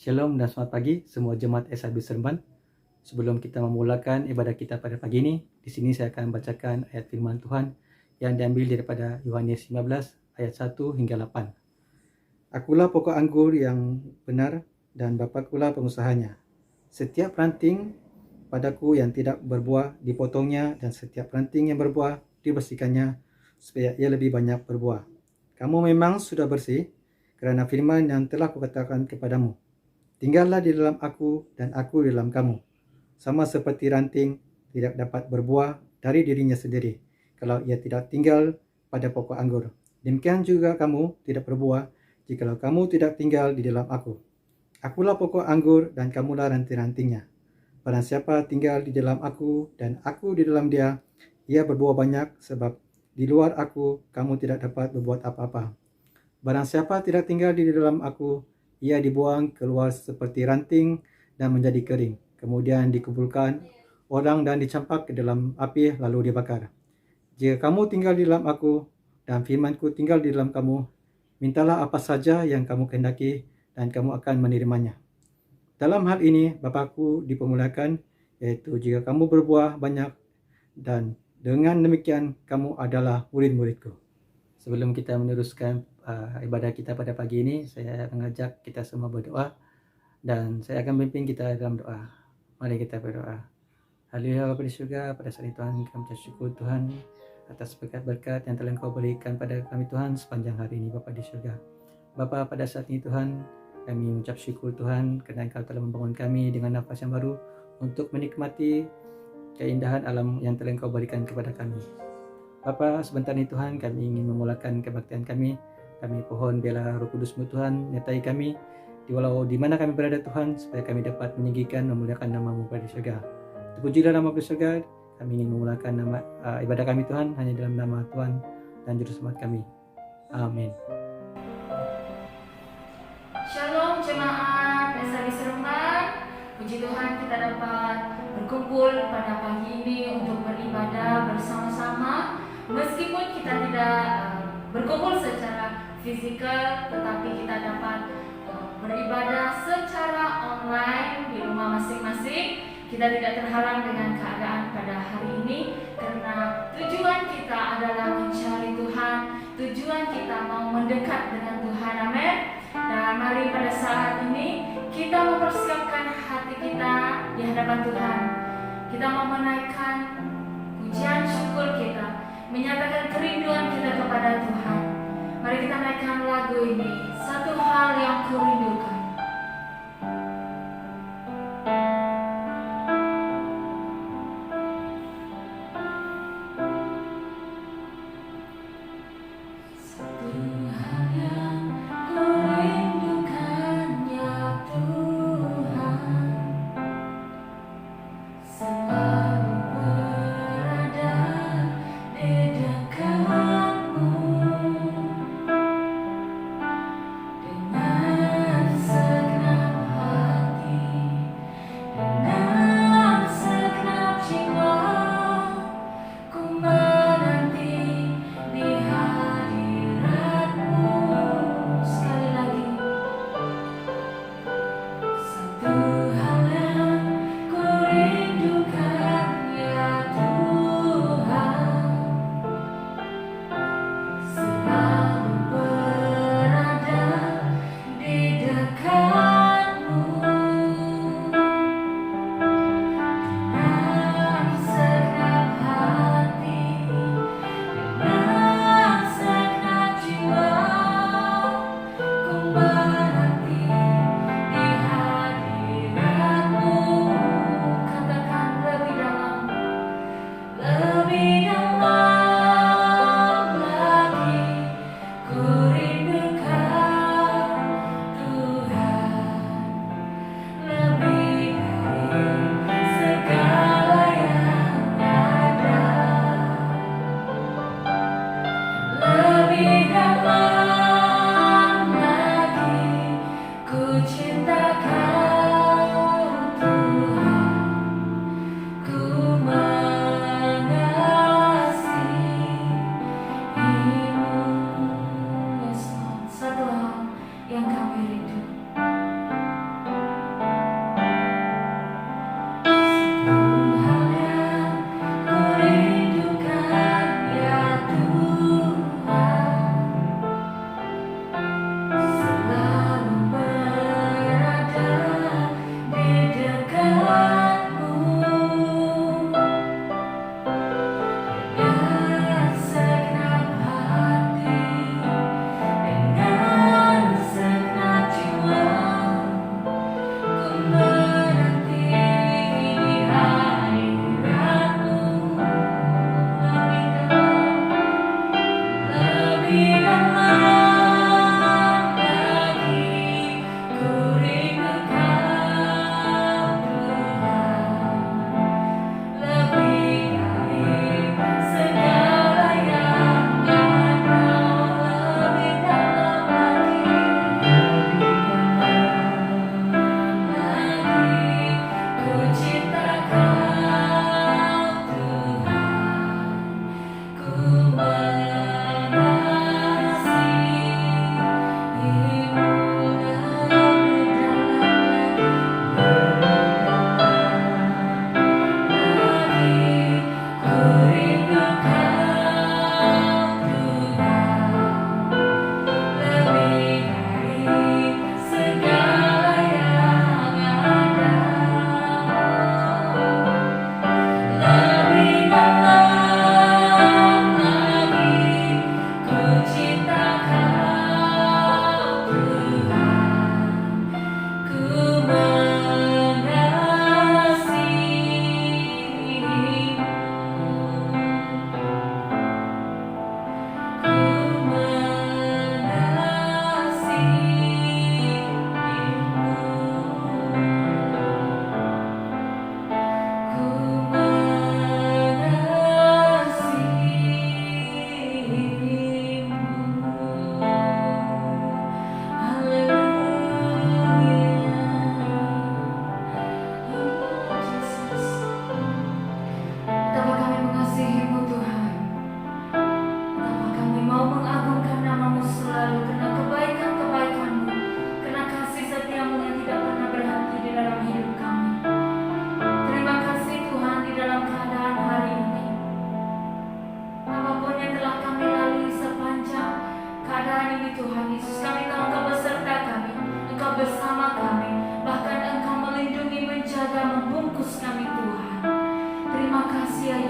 Shalom dan selamat pagi semua jemaat SIB Seremban. Sebelum kita memulakan ibadah kita pada pagi ini, di sini saya akan bacakan ayat firman Tuhan yang diambil daripada Yohanes 15 ayat 1 hingga 8. Akulah pokok anggur yang benar dan Bapakulah pengusahanya. Setiap ranting padaku yang tidak berbuah dipotongnya, dan setiap ranting yang berbuah dibersihkannya supaya ia lebih banyak berbuah. Kamu memang sudah bersih kerana firman yang telah kukatakan kepadamu. Tinggallah di dalam aku dan aku di dalam kamu. Sama seperti ranting tidak dapat berbuah dari dirinya sendiri kalau ia tidak tinggal pada pokok anggur. Demikian juga kamu tidak berbuah jikalau kamu tidak tinggal di dalam aku. Akulah pokok anggur dan kamulah ranting-rantingnya. Barang siapa tinggal di dalam aku dan aku di dalam dia, ia berbuah banyak, sebab di luar aku kamu tidak dapat berbuat apa-apa. Barang siapa tidak tinggal di dalam aku, ia dibuang keluar seperti ranting dan menjadi kering. Kemudian dikumpulkan orang dan dicampak ke dalam api lalu dibakar. Jika kamu tinggal di dalam aku dan firmanku tinggal di dalam kamu, mintalah apa saja yang kamu kehendaki dan kamu akan menerimanya. Dalam hal ini Bapakku dipermulakan, yaitu jika kamu berbuah banyak, dan dengan demikian kamu adalah murid-muridku. Sebelum kita meneruskan ibadah kita pada pagi ini, saya mengajak kita semua berdoa dan saya akan memimpin kita dalam doa. Mari kita berdoa. Haleluya Bapa di surga, pada saat ini Tuhan kami ucap syukur Tuhan atas berkat-berkat yang telah Engkau berikan pada kami Tuhan sepanjang hari ini Bapa di surga. Bapa, pada saat ini Tuhan kami mengucap syukur Tuhan kerana Engkau telah membangun kami dengan nafas yang baru untuk menikmati keindahan alam yang telah Engkau berikan kepada kami. Bapa, sebentar ini Tuhan kami ingin memulakan kebaktian kami. Kami pohon biarlah Roh Kudus-Mu Tuhan menyertai kami walau di mana kami berada Tuhan, supaya kami dapat meninggikan memuliakan nama-Mu pada surga. Terpujilah nama pada surga. Kami ingin memulakan ibadah kami Tuhan hanya dalam nama Tuhan dan Juru Selamat kami. Amin. Shalom jemaat SIB Seremban. Puji Tuhan kita dapat berkumpul pada pagi ini untuk beribadah bersama-sama. Meskipun kita tidak berkumpul secara fisikal, tetapi kita dapat beribadah secara online di rumah masing-masing. Kita tidak terhalang dengan keadaan pada hari ini, karena tujuan kita adalah mencari Tuhan. Tujuan kita mau mendekat dengan Tuhan. Amin. Dan mari pada saat ini kita mempersiapkan hati kita di hadapan Tuhan. Kita mau menaikkan pujian syukur kita, menyatakan kerinduan kita kepada Tuhan. Mari kita naikkan lagu ini, Satu Hal Yang Kurindukan. Dengan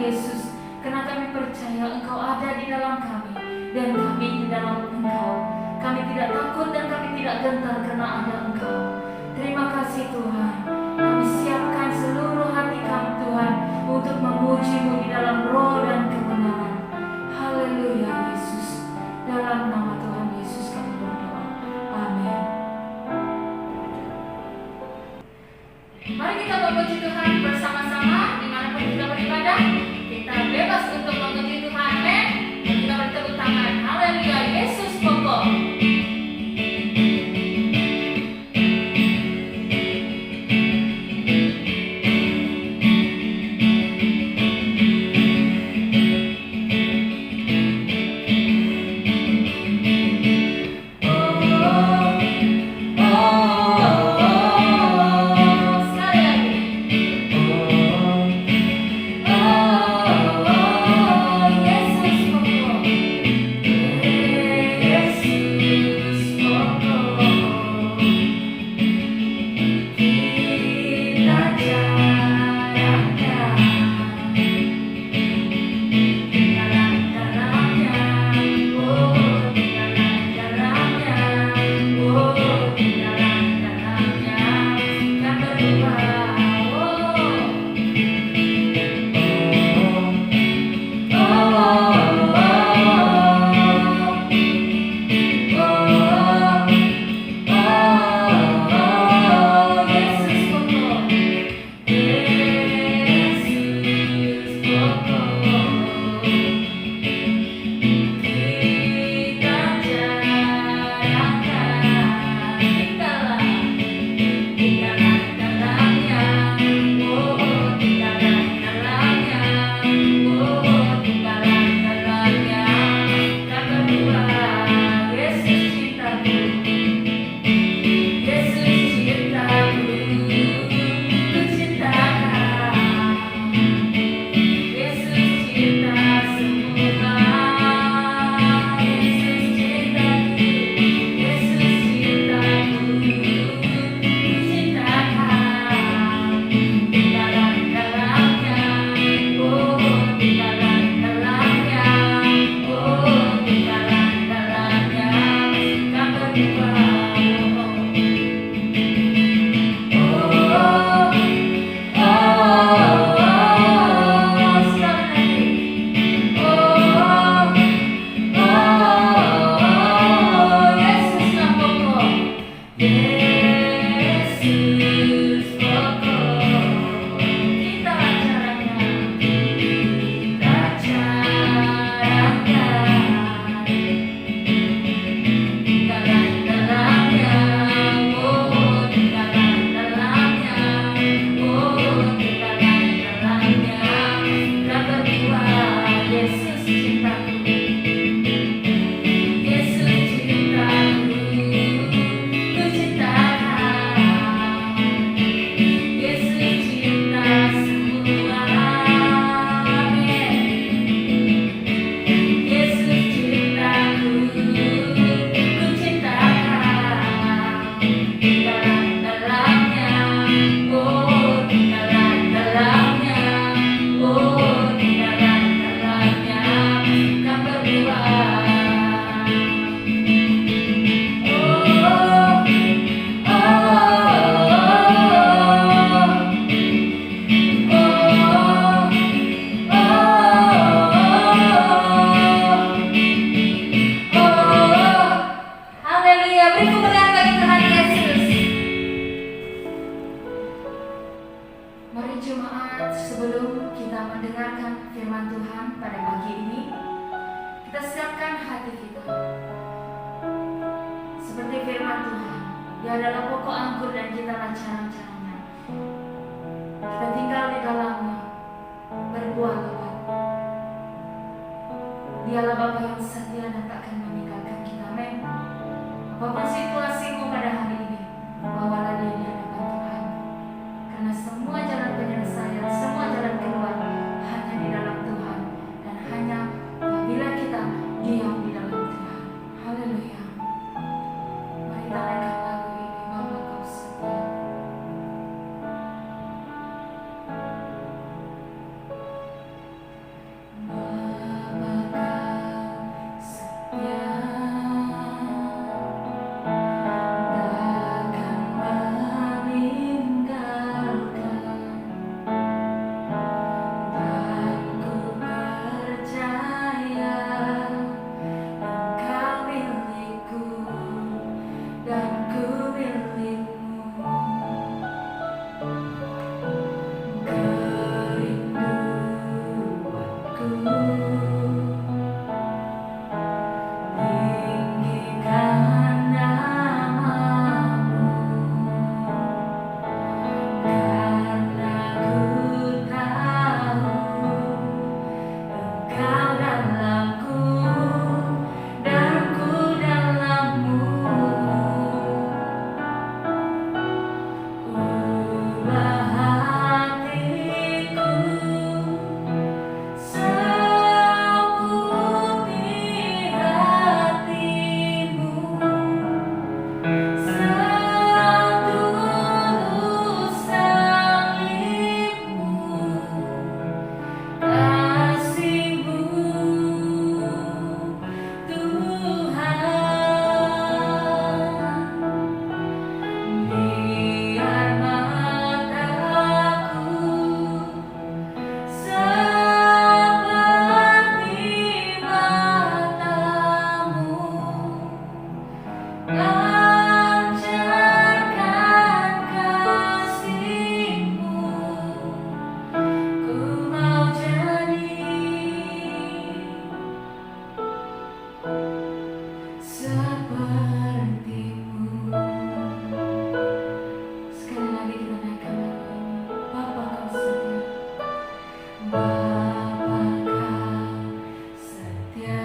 Yesus, karena kami percaya Engkau ada di dalam kami dan kami di dalam Engkau. Kami tidak takut dan kami tidak gentar karena ada Engkau. Terima kasih Tuhan. Kami siapkan seluruh hati kami Tuhan untuk memuji-Mu di dalam roh dan kebenaran. Haleluya Yesus. Dalam nama Tuhan Yesus kami berdoa. Amin. Mari kita memuji Tuhan bersama-sama dimanapun kita beribadah. Kita bebas untuk memuji Tuhan. Amin. Dan kita bertepuk tangan. Haleluya Yesus pokok. Dia adalah pokok anggur dan kitalah carang-carangnya. Kita tinggal di dalamnya, berbuah lebat. Dialah Bapa yang setia dan tak akan meninggalkan kita. Amin. Apapun situasimu pada hari ini, bawalah dia di hadapan Tuhan. Karena semua jalan penyelesaian, semua jalan keluar hanya di dalam Tuhan. Dan hanya apabila kita diam di dalam Tuhan. Haleluya. Mari kita naikkan lagu ini, Bapa Kau setia. Pancarkan kasih-Mu, ku mau jadi seperti-Mu. Sekali lagi kita naikkan lagu ini. Bapa Kau setia, Bapa Kau setia,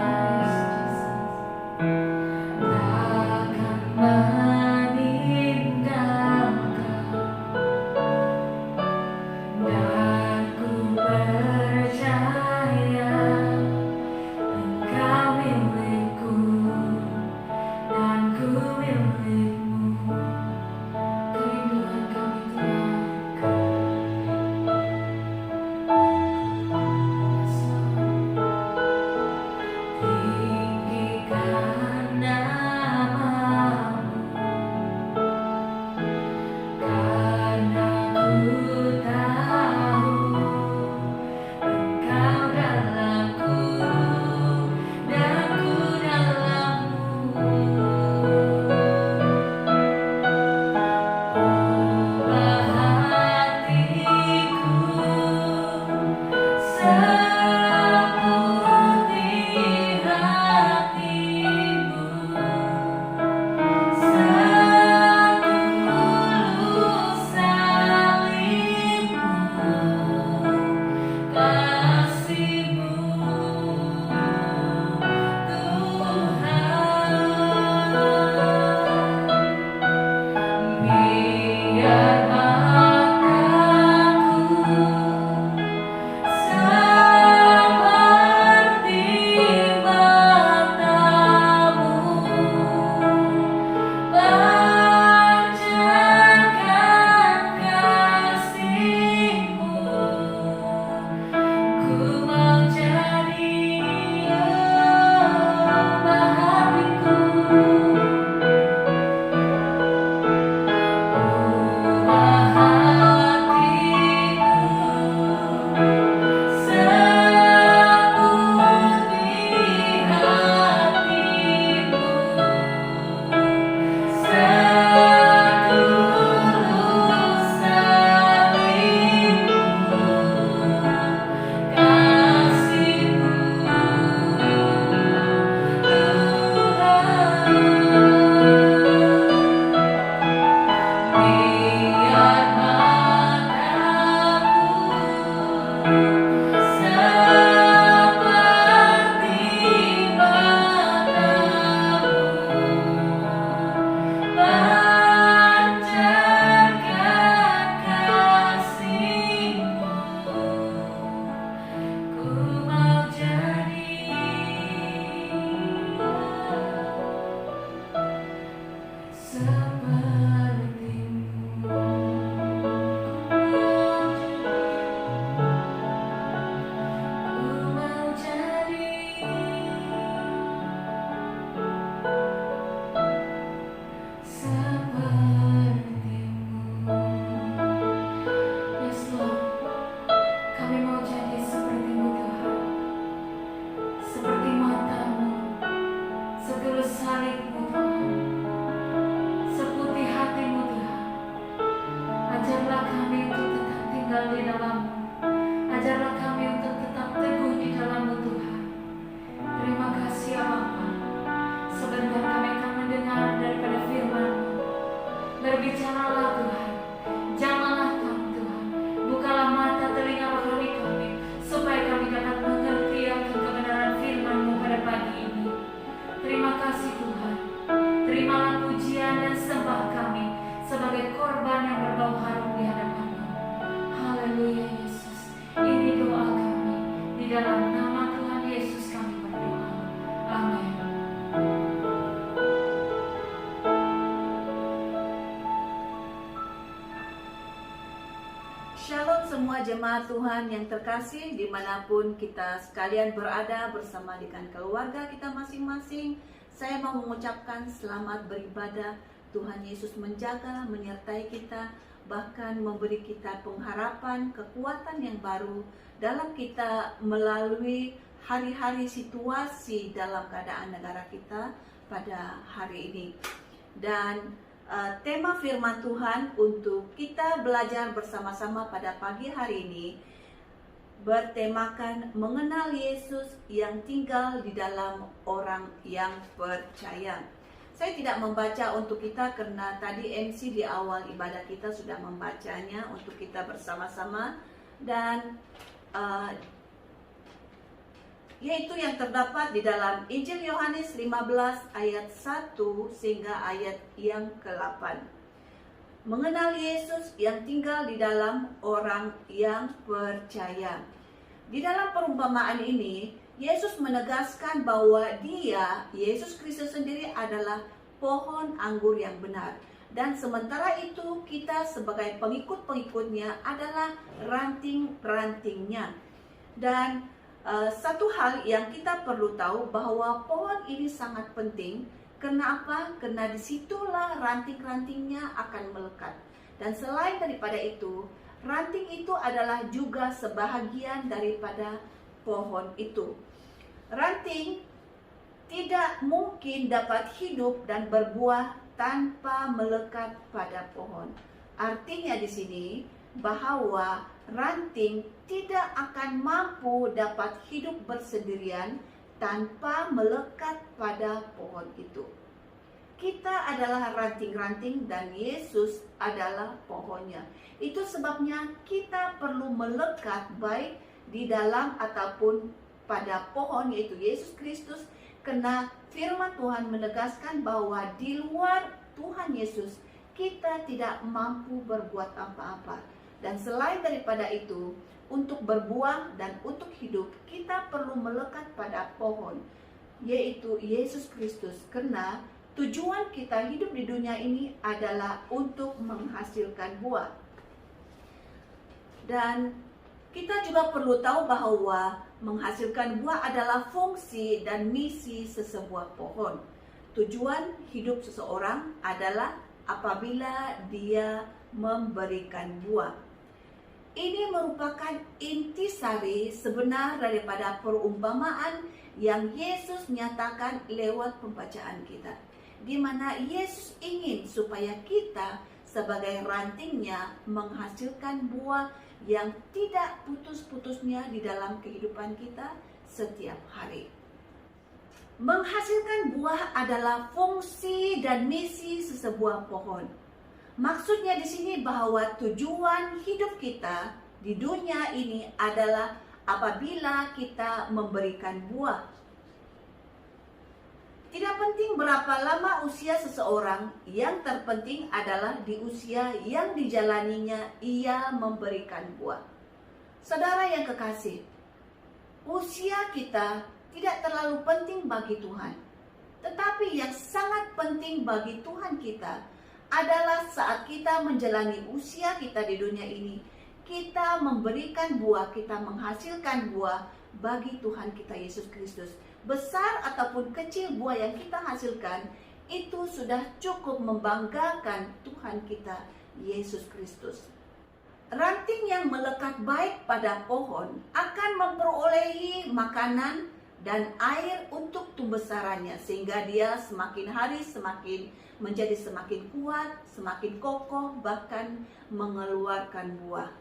Yesus, takkan meninggalkan, dan ku percaya Engkau milikku dan ku milik-Mu. Kerinduan kami Tuhan, tinggikan nama-Mu, karena ku tahu Engkau dalamku dan ku dalam-Mu. Ubah hatiku seperti hati-Mu, setulus salib-Mu, kasih-Mu, Tuhan. Biar mataku seperti mata-Mu, pancarkan kasih-Mu, ku mau jadi hatiku. Ubah hatiku seperti hati-Mu, setulus salib-Mu, kasih-Mu, Tuhan. Biar mataku seperti mata-Mu, pancarkan kasih-Mu, ku mau jadi seperti-Mu. Ku mau jadi seperti-Mu. Yes Lord, kami mau jadi seperti-Mu Tuhan, seperti mata-Mu, setulus salib-Mu Tuhan, seputih hati-Mu Tuhan. Ajarlah kami untuk tetap tinggal di dalam-Mu, ajarlah kami untuk tetap teguh di dalam-Mu Tuhan. Terima kasih ya Bapa. Sebentar kami akan mendengar daripada firman-Mu. Berbicaralah Tuhan, jamahlah kami Tuhan, bukalah mata telinga rohani kami, supaya kami dapat mengerti akan kebenaran firman-Mu pada pagi ini. Terima kasih Tuhan. Terimalah pujian dan sembah kami sebagai korban yang berbau harum di hadapan-Mu. Haleluya Yesus. Ini doa kami di dalam nama Tuhan Yesus kami berdoa. Amin. Shalom semua jemaat Tuhan yang terkasih, dimanapun kita sekalian berada bersama dengan keluarga kita masing-masing. Saya mau mengucapkan selamat beribadah. Tuhan Yesus menjaga, menyertai kita, bahkan memberi kita pengharapan, kekuatan yang baru dalam kita melalui hari-hari situasi dalam keadaan negara kita, pada hari ini. Dan tema firman Tuhan untuk kita belajar bersama-sama pada pagi hari ini bertemakan mengenal Yesus yang tinggal di dalam orang yang percaya. Saya tidak membaca untuk kita karena tadi MC di awal ibadah kita sudah membacanya untuk kita bersama-sama, dan yaitu yang terdapat di dalam Injil Yohanes 15 ayat 1 sehingga ayat yang ke-8. Mengenal Yesus yang tinggal di dalam orang yang percaya. Di dalam perumpamaan ini, Yesus menegaskan bahwa Dia, Yesus Kristus sendiri adalah pohon anggur yang benar. Dan sementara itu kita sebagai pengikut-pengikutnya adalah ranting-rantingnya. Dan satu hal yang kita perlu tahu bahwa pohon ini sangat penting. Kenapa? Karena disitulah ranting-rantingnya akan melekat. Dan selain daripada itu, ranting itu adalah juga sebahagian daripada pohon itu. Ranting tidak mungkin dapat hidup dan berbuah tanpa melekat pada pohon. Artinya di sini bahwa ranting tidak akan mampu dapat hidup bersendirian tanpa melekat pada pohon itu. Kita adalah ranting-ranting dan Yesus adalah pohonnya. Itu sebabnya kita perlu melekat baik di dalam ataupun pada pohon, yaitu Yesus Kristus, karena firman Tuhan menegaskan bahwa di luar Tuhan Yesus kita tidak mampu berbuat apa-apa. Dan selain daripada itu, untuk berbuah dan untuk hidup, kita perlu melekat pada pohon, yaitu Yesus Kristus. Karena tujuan kita hidup di dunia ini adalah untuk menghasilkan buah. Dan kita juga perlu tahu bahwa menghasilkan buah adalah fungsi dan misi sesebuah pohon. Tujuan hidup seseorang adalah apabila dia memberikan buah. Ini merupakan intisari sebenar daripada perumpamaan yang Yesus nyatakan lewat pembacaan kita, di mana Yesus ingin supaya kita sebagai rantingnya menghasilkan buah yang tidak putus-putusnya di dalam kehidupan kita setiap hari. Menghasilkan buah adalah fungsi dan misi sesebuah pohon. Maksudnya di sini bahwa tujuan hidup kita di dunia ini adalah apabila kita memberikan buah. Tidak penting berapa lama usia seseorang, yang terpenting adalah di usia yang dijalaninya ia memberikan buah. Saudara yang kekasih, usia kita tidak terlalu penting bagi Tuhan. Tetapi yang sangat penting bagi Tuhan kita adalah saat kita menjalani usia kita di dunia ini, kita memberikan buah, kita menghasilkan buah bagi Tuhan kita Yesus Kristus. Besar ataupun kecil buah yang kita hasilkan, itu sudah cukup membanggakan Tuhan kita Yesus Kristus. Ranting yang melekat baik pada pohon akan memperolehi makanan dan air untuk tumbesarannya, sehingga dia semakin hari semakin menjadi semakin kuat, semakin kokoh, bahkan mengeluarkan buah.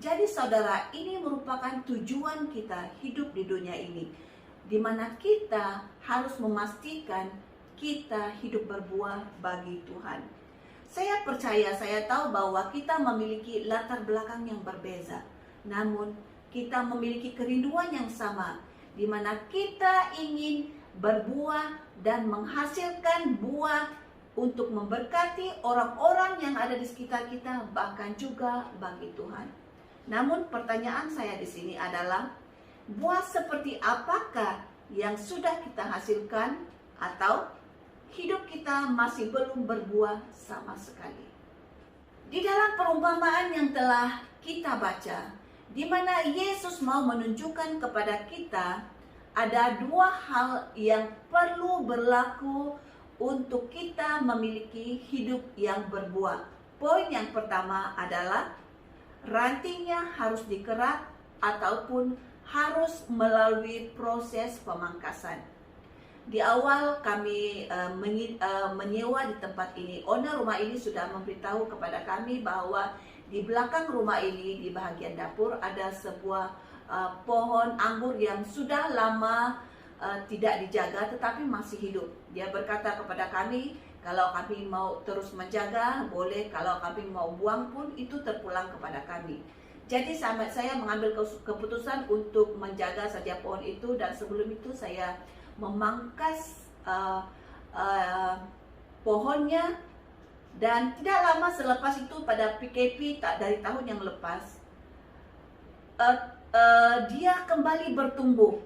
Jadi saudara, ini merupakan tujuan kita hidup di dunia ini, di mana kita harus memastikan kita hidup berbuah bagi Tuhan. Saya percaya, saya tahu bahwa kita memiliki latar belakang yang berbeza, namun kita memiliki kerinduan yang sama, di mana kita ingin berbuah dan menghasilkan buah untuk memberkati orang-orang yang ada di sekitar kita, bahkan juga bagi Tuhan. Namun pertanyaan saya di sini adalah, buah seperti apakah yang sudah kita hasilkan, atau hidup kita masih belum berbuah sama sekali? Di dalam perumpamaan yang telah kita baca, di mana Yesus mau menunjukkan kepada kita ada dua hal yang perlu berlaku untuk kita memiliki hidup yang berbuah. Poin yang pertama adalah rantingnya harus dikerat ataupun harus melalui proses pemangkasan. Di awal kami menyewa di tempat ini. Owner rumah ini sudah memberitahu kepada kami bahwa di belakang rumah ini, di bahagian dapur, ada sebuah pohon anggur yang sudah lama tidak dijaga tetapi masih hidup. Dia berkata kepada kami, kalau kami mau terus menjaga boleh, kalau kami mau buang pun itu terpulang kepada kami. Jadi saya mengambil keputusan untuk menjaga saja pohon itu, dan sebelum itu saya memangkas pohonnya. Dan tidak lama selepas itu, pada PKP dari tahun yang lepas, dia kembali bertumbuh,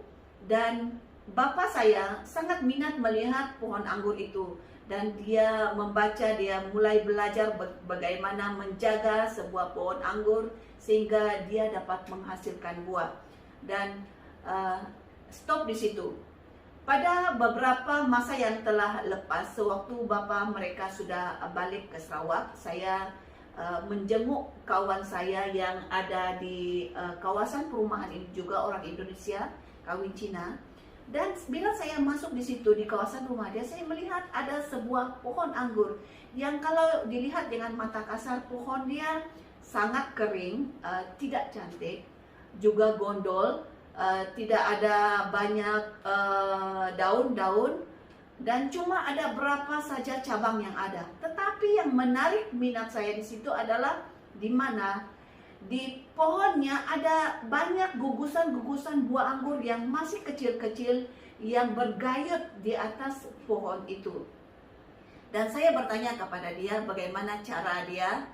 dan bapak saya sangat minat melihat pohon anggur itu, dan dia mulai belajar bagaimana menjaga sebuah pohon anggur sehingga dia dapat menghasilkan buah. Dan stop di situ. Pada beberapa masa yang telah lepas, sewaktu bapak mereka sudah balik ke Sarawak, saya menjenguk kawan saya yang ada di kawasan perumahan ini, juga orang Indonesia, kawin Cina. Dan bila saya masuk di situ, di kawasan rumah dia, saya melihat ada sebuah pohon anggur yang kalau dilihat dengan mata kasar, pohon dia sangat kering, tidak cantik, juga gondol, tidak ada banyak daun-daun, dan cuma ada berapa saja cabang yang ada. Tetapi yang menarik minat saya di situ adalah di mana di pohonnya ada banyak gugusan-gugusan buah anggur yang masih kecil-kecil yang bergayut di atas pohon itu. Dan saya bertanya kepada dia bagaimana cara dia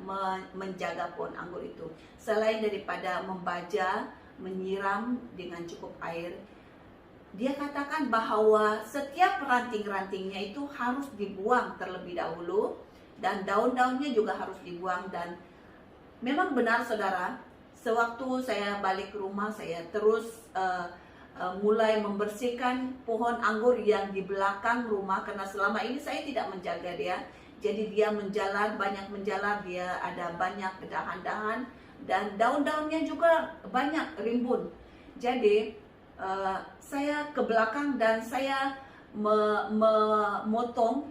menjaga pohon anggur itu. Selain daripada membaja, menyiram dengan cukup air, dia katakan bahwa setiap ranting-rantingnya itu harus dibuang terlebih dahulu, dan daun-daunnya juga harus dibuang. Dan memang benar saudara, sewaktu saya balik ke rumah, saya terus mulai membersihkan pohon anggur yang di belakang rumah, karena selama ini saya tidak menjaga dia. Jadi dia menjalar, banyak menjalar, dia ada banyak dahan-dahan, dan daun-daunnya juga banyak rimbun. Jadi saya ke belakang dan saya memotong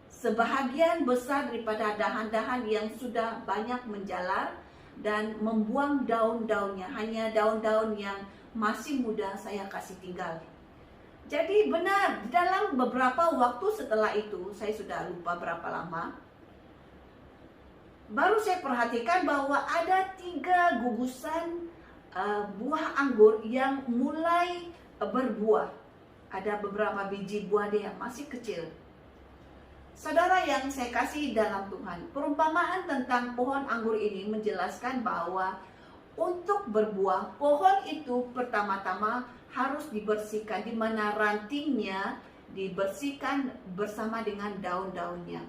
sebahagian besar daripada dahan-dahan yang sudah banyak menjalar, dan membuang daun-daunnya. Hanya daun-daun yang masih muda saya kasih tinggal. Jadi benar, dalam beberapa waktu setelah itu, saya sudah lupa berapa lama, baru saya perhatikan bahwa ada 3 gugusan buah anggur yang mulai berbuah. Ada beberapa biji buah dia yang masih kecil. Saudara yang saya kasih dalam Tuhan, perumpamaan tentang pohon anggur ini menjelaskan bahwa untuk berbuah, pohon itu pertama-tama harus dibersihkan, di mana rantingnya dibersihkan bersama dengan daun-daunnya.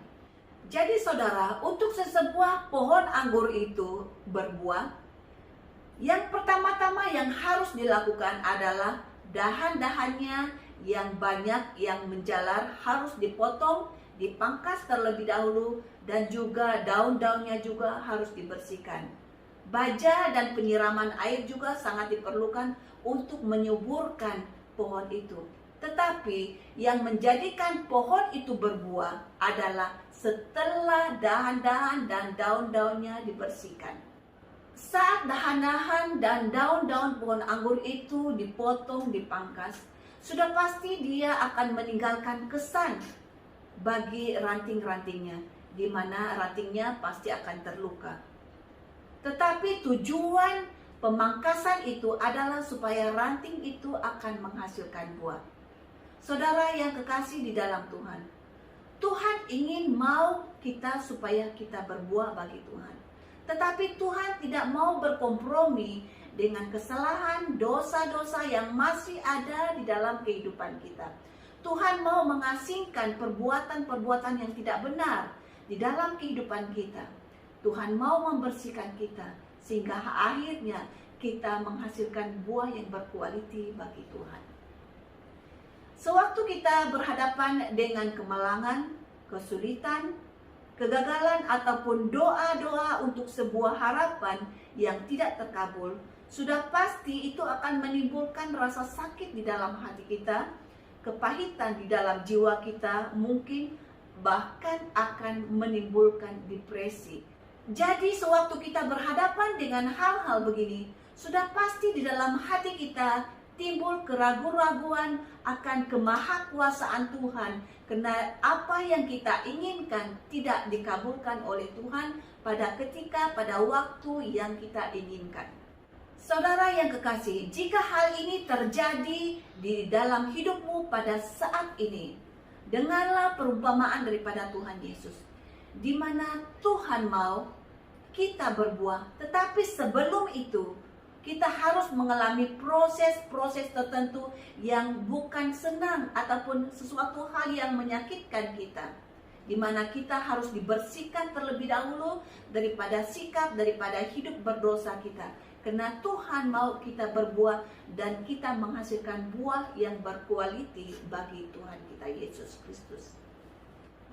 Jadi saudara, untuk sesebuah pohon anggur itu berbuah, yang pertama-tama yang harus dilakukan adalah dahan-dahannya yang banyak yang menjalar harus dipotong, dipangkas terlebih dahulu, dan juga daun-daunnya juga harus dibersihkan. Baja dan penyiraman air juga sangat diperlukan untuk menyuburkan pohon itu. Tetapi yang menjadikan pohon itu berbuah adalah setelah dahan-dahan dan daun-daunnya dibersihkan. Saat dahan-dahan dan daun-daun pohon anggur itu dipotong, dipangkas, sudah pasti dia akan meninggalkan kesan bagi ranting-rantingnya, di mana rantingnya pasti akan terluka. Tetapi tujuan pemangkasan itu adalah supaya ranting itu akan menghasilkan buah. Saudara yang kekasih di dalam Tuhan, Tuhan ingin mau kita supaya kita berbuah bagi Tuhan. Tetapi Tuhan tidak mau berkompromi dengan kesalahan, dosa-dosa yang masih ada di dalam kehidupan kita. Tuhan mau mengasingkan perbuatan-perbuatan yang tidak benar di dalam kehidupan kita. Tuhan mau membersihkan kita sehingga akhirnya kita menghasilkan buah yang berkualiti bagi Tuhan. Sewaktu kita berhadapan dengan kemalangan, kesulitan, kegagalan, ataupun doa-doa untuk sebuah harapan yang tidak terkabul, sudah pasti itu akan menimbulkan rasa sakit di dalam hati kita, kepahitan di dalam jiwa kita, mungkin bahkan akan menimbulkan depresi. Jadi sewaktu kita berhadapan dengan hal-hal begini, sudah pasti di dalam hati kita timbul keraguan-raguan akan kemahakuasaan Tuhan, karena apa yang kita inginkan tidak dikabulkan oleh Tuhan pada waktu yang kita inginkan. Saudara yang kekasih, jika hal ini terjadi di dalam hidupmu pada saat ini, dengarlah perumpamaan daripada Tuhan Yesus, di mana Tuhan mau kita berbuah, tetapi sebelum itu kita harus mengalami proses-proses tertentu yang bukan senang ataupun sesuatu hal yang menyakitkan kita, di mana kita harus dibersihkan terlebih dahulu daripada hidup berdosa kita. Karena Tuhan mau kita berbuah dan kita menghasilkan buah yang berkualiti bagi Tuhan kita Yesus Kristus.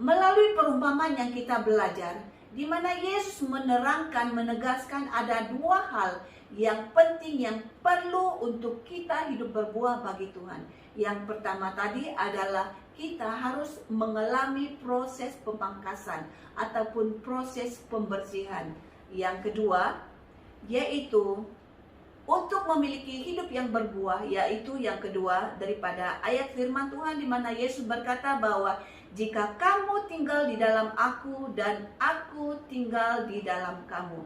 Melalui perumpamaan yang kita belajar, di mana Yesus menegaskan ada dua hal yang penting yang perlu untuk kita hidup berbuah bagi Tuhan. Yang pertama tadi adalah kita harus mengalami proses pemangkasan ataupun proses pembersihan. Yang kedua, yaitu untuk memiliki hidup yang berbuah, yaitu yang kedua daripada ayat firman Tuhan di mana Yesus berkata bahwa jika kamu tinggal di dalam aku dan aku tinggal di dalam kamu.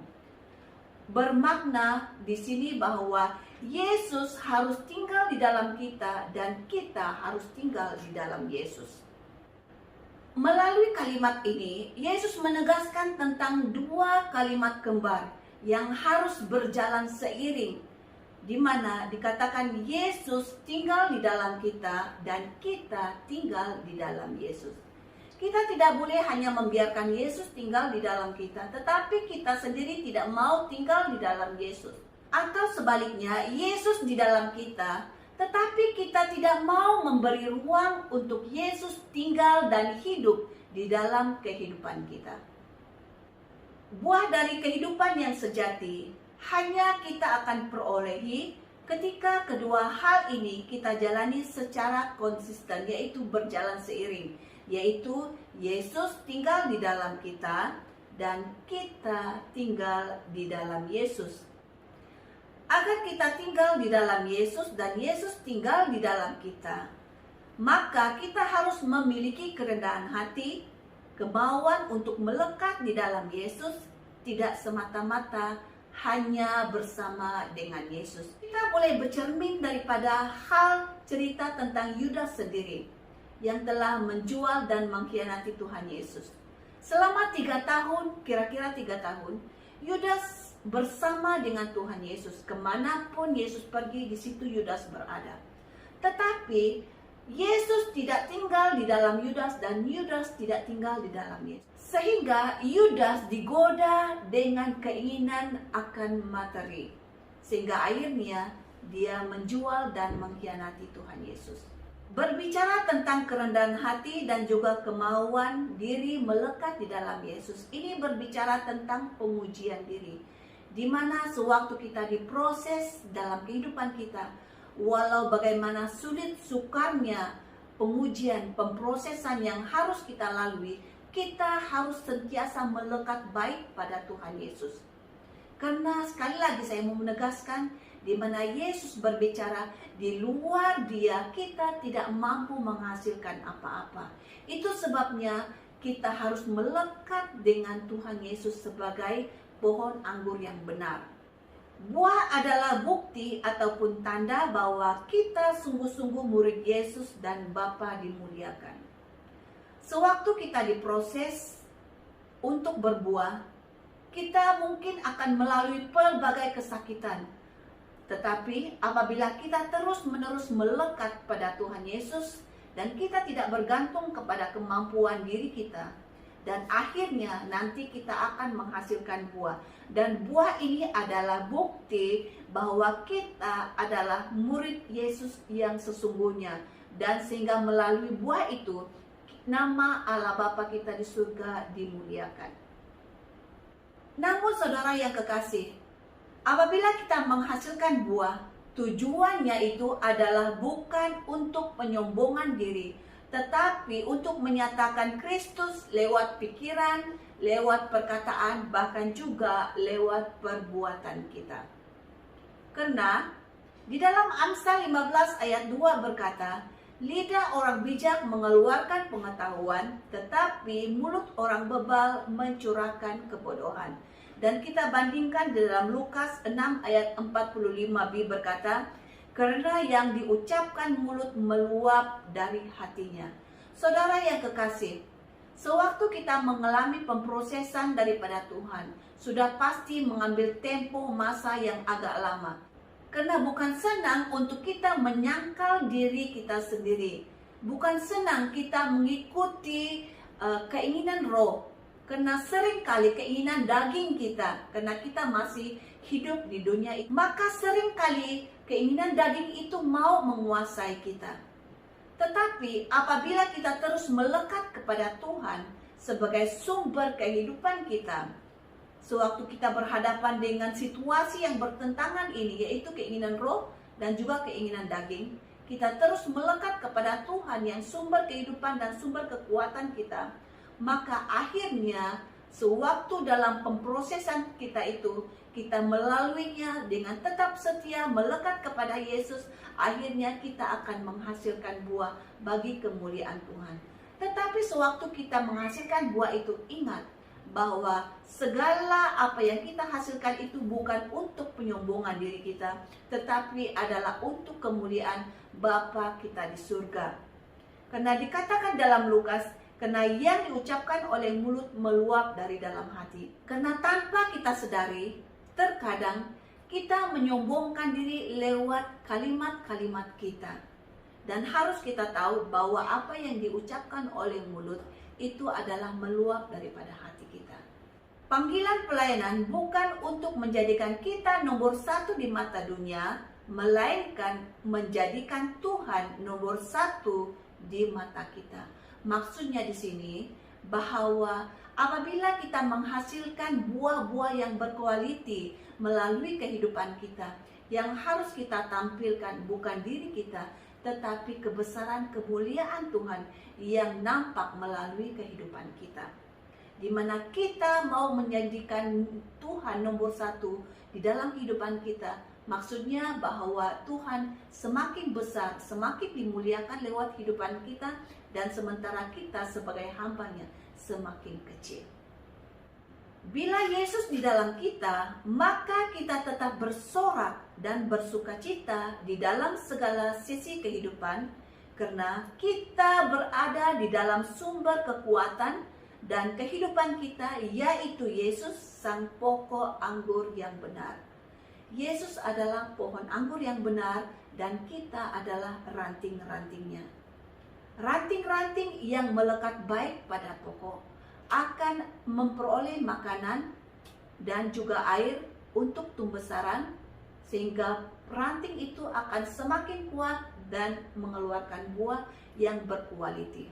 Bermakna di sini bahwa Yesus harus tinggal di dalam kita dan kita harus tinggal di dalam Yesus. Melalui kalimat ini, Yesus menegaskan tentang dua kalimat kembar yang harus berjalan seiring, di mana dikatakan Yesus tinggal di dalam kita dan kita tinggal di dalam Yesus. Kita tidak boleh hanya membiarkan Yesus tinggal di dalam kita, tetapi kita sendiri tidak mau tinggal di dalam Yesus. Atau sebaliknya, Yesus di dalam kita, tetapi kita tidak mau memberi ruang untuk Yesus tinggal dan hidup di dalam kehidupan kita. Buah dari kehidupan yang sejati hanya kita akan perolehi ketika kedua hal ini kita jalani secara konsisten, yaitu berjalan seiring, yaitu Yesus tinggal di dalam kita dan kita tinggal di dalam Yesus. Agar kita tinggal di dalam Yesus dan Yesus tinggal di dalam kita, maka kita harus memiliki kerendahan hati, kemauan untuk melekat di dalam Yesus, tidak semata-mata hanya bersama dengan Yesus. Kita boleh bercermin daripada hal cerita tentang Yudas sendiri yang telah menjual dan mengkhianati Tuhan Yesus. Selama 3 tahun, kira-kira 3 tahun, Yudas bersama dengan Tuhan Yesus. Kemanapun Yesus pergi, di situ Yudas berada. Tetapi Yesus tidak tinggal di dalam Yudas dan Yudas tidak tinggal di dalam Yesus. Sehingga Yudas digoda dengan keinginan akan materi. Sehingga akhirnya dia menjual dan mengkhianati Tuhan Yesus. Berbicara tentang kerendahan hati dan juga kemauan diri melekat di dalam Yesus, ini berbicara tentang pengujian diri, di mana sewaktu kita diproses dalam kehidupan kita, walau bagaimana sulit sukarnya pengujian, pemprosesan yang harus kita lalui, kita harus sentiasa melekat baik pada Tuhan Yesus. Karena sekali lagi saya mau menegaskan, di mana Yesus berbicara, di luar Dia kita tidak mampu menghasilkan apa-apa. Itu sebabnya kita harus melekat dengan Tuhan Yesus sebagai pohon anggur yang benar. Buah adalah bukti ataupun tanda bahwa kita sungguh-sungguh murid Yesus dan Bapa dimuliakan. Sewaktu kita diproses untuk berbuah, kita mungkin akan melalui pelbagai kesakitan. Tetapi apabila kita terus-menerus melekat pada Tuhan Yesus dan kita tidak bergantung kepada kemampuan diri kita, dan akhirnya nanti kita akan menghasilkan buah. Dan buah ini adalah bukti bahwa kita adalah murid Yesus yang sesungguhnya. Dan sehingga melalui buah itu, nama Allah Bapa kita di surga dimuliakan. Namun saudara yang kekasih, apabila kita menghasilkan buah, Tujuannya itu adalah bukan untuk penyombongan diri, tetapi untuk menyatakan Kristus lewat pikiran, lewat perkataan, bahkan juga lewat perbuatan kita. Karena di dalam Amsal 15 ayat 2 berkata, lidah orang bijak mengeluarkan pengetahuan, tetapi mulut orang bebal mencurahkan kebodohan. Dan kita bandingkan di dalam Lukas 6 ayat 45b berkata, karena yang diucapkan mulut meluap dari hatinya. Saudara yang kekasih, sewaktu kita mengalami pemprosesan daripada Tuhan, sudah pasti mengambil tempo masa yang agak lama. Karena bukan senang untuk kita menyangkal diri kita sendiri. Bukan senang kita mengikuti keinginan roh. Karena seringkali keinginan daging kita, karena kita masih hidup di dunia ini, maka seringkali keinginan daging itu mau menguasai kita. Tetapi apabila kita terus melekat kepada Tuhan sebagai sumber kehidupan kita, sewaktu kita berhadapan dengan situasi yang bertentangan ini, yaitu keinginan roh dan juga keinginan daging, kita terus melekat kepada Tuhan yang sumber kehidupan dan sumber kekuatan kita, maka akhirnya sewaktu dalam pemprosesan kita itu, kita melaluinya dengan tetap setia melekat kepada Yesus, akhirnya kita akan menghasilkan buah bagi kemuliaan Tuhan. Tetapi sewaktu kita menghasilkan buah itu, ingat bahwa segala apa yang kita hasilkan itu bukan untuk penyombongan diri kita, tetapi adalah untuk kemuliaan Bapa kita di surga. Karena dikatakan dalam Lukas, karena yang diucapkan oleh mulut meluap dari dalam hati. Karena tanpa kita sadari, terkadang kita menyombongkan diri lewat kalimat-kalimat kita. Dan harus kita tahu bahwa apa yang diucapkan oleh mulut itu adalah meluap daripada hati kita. Panggilan pelayanan bukan untuk menjadikan kita nomor satu di mata dunia, melainkan menjadikan Tuhan nomor satu di mata kita. Maksudnya di sini bahwa apabila kita menghasilkan buah-buah yang berkualiti melalui kehidupan kita, yang harus kita tampilkan bukan diri kita, tetapi kebesaran kemuliaan Tuhan yang nampak melalui kehidupan kita. Di mana kita mau menjadikan Tuhan nomor satu di dalam kehidupan kita, maksudnya bahwa Tuhan semakin besar, semakin dimuliakan lewat kehidupan kita, dan sementara kita sebagai hambanya semakin kecil. Bila Yesus di dalam kita, maka kita tetap bersorak dan bersukacita di dalam segala sisi kehidupan, karena kita berada di dalam sumber kekuatan dan kehidupan kita, yaitu Yesus, sang pokok anggur yang benar. Yesus adalah pohon anggur yang benar dan kita adalah ranting-rantingnya. Ranting-ranting yang melekat baik pada pokok akan memperoleh makanan dan juga air untuk tumbuh besaran, sehingga ranting itu akan semakin kuat dan mengeluarkan buah yang berkualiti.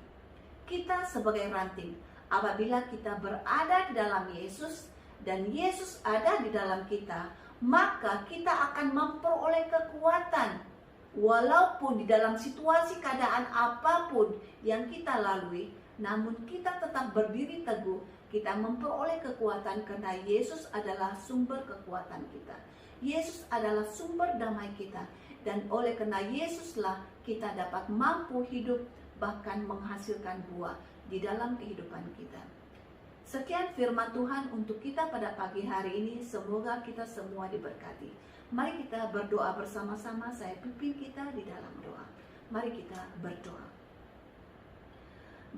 Kita sebagai ranting, apabila kita berada di dalam Yesus dan Yesus ada di dalam kita, maka kita akan memperoleh kekuatan. Walaupun di dalam situasi keadaan apapun yang kita lalui, namun kita tetap berdiri teguh, kita memperoleh kekuatan karena Yesus adalah sumber kekuatan kita. Yesus adalah sumber damai kita, dan oleh karena Yesuslah kita dapat mampu hidup bahkan menghasilkan buah di dalam kehidupan kita. Sekian firman Tuhan untuk kita pada pagi hari ini, semoga kita semua diberkati. Mari kita berdoa bersama-sama, saya pimpin kita di dalam doa. Mari kita berdoa.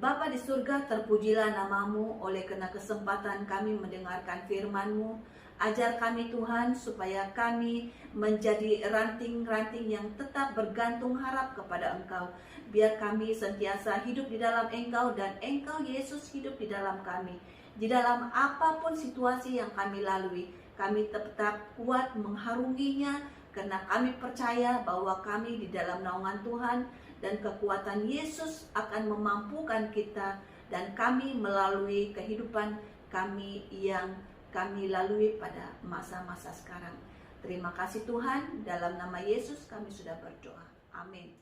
Bapa di surga, terpujilah namamu oleh karena kesempatan kami mendengarkan firman-Mu. Ajar kami Tuhan supaya kami menjadi ranting-ranting yang tetap bergantung harap kepada Engkau. Biar kami sentiasa hidup di dalam Engkau dan Engkau Yesus hidup di dalam kami. Di dalam apapun situasi yang kami lalui, kami tetap kuat mengharunginya karena kami percaya bahwa kami di dalam naungan Tuhan dan kekuatan Yesus akan memampukan kita dan kami melalui kehidupan kami yang kami lalui pada masa-masa sekarang. Terima kasih Tuhan, dalam nama Yesus kami sudah berdoa. Amin.